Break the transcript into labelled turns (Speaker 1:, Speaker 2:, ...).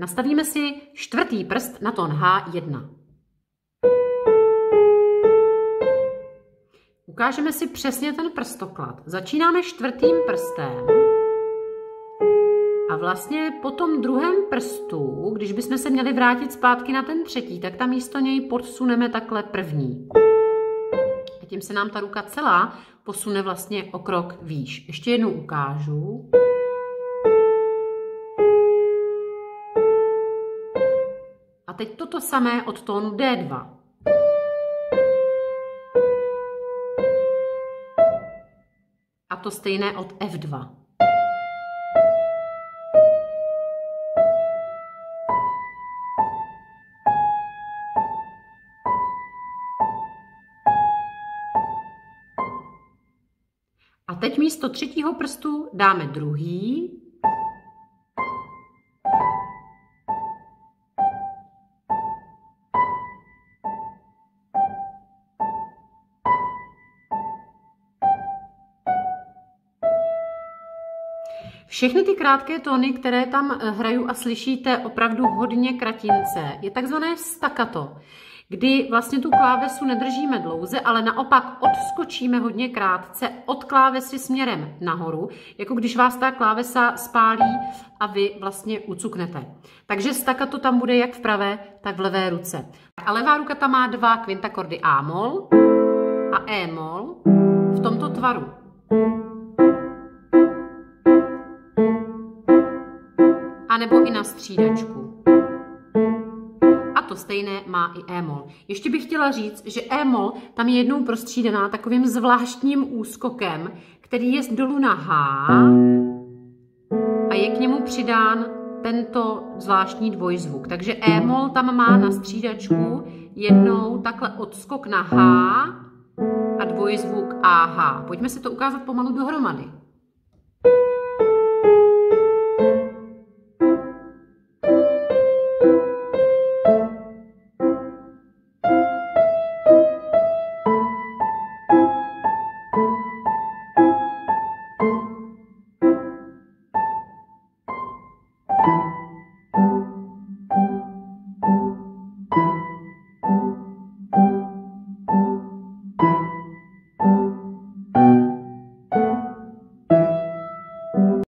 Speaker 1: Nastavíme si čtvrtý prst na tón H1. Ukážeme si přesně ten prstoklad. Začínáme čtvrtým prstem a vlastně po tom druhém prstu, když bychom se měli vrátit zpátky na ten třetí, tak tam místo něj posuneme takhle první. A tím se nám ta ruka celá posune vlastně o krok výš. Ještě jednou ukážu. A teď toto samé od tónu D2. A to stejné od F2. A teď místo třetího prstu dáme druhý. Všechny ty krátké tóny, které tam hraju a slyšíte opravdu hodně kratince, je takzvané staccato, kdy vlastně tu klávesu nedržíme dlouze, ale naopak odskočíme hodně krátce od klávesy směrem nahoru, jako když vás ta klávesa spálí a vy vlastně ucuknete. Takže staccato tam bude jak v pravé, tak v levé ruce. A levá ruka tam má dva kvintakordy A-mol a E-mol v tomto tvaru. A nebo i na střídačku. A to stejné má i E-mol. Ještě bych chtěla říct, že E-mol tam je jednou prostřídaná takovým zvláštním úskokem, který je dolů na H a je k němu přidán tento zvláštní dvojzvuk. Takže E-mol tam má na střídačku jednou takhle odskok na H a dvojzvuk AH. Pojďme si to ukázat pomalu dohromady.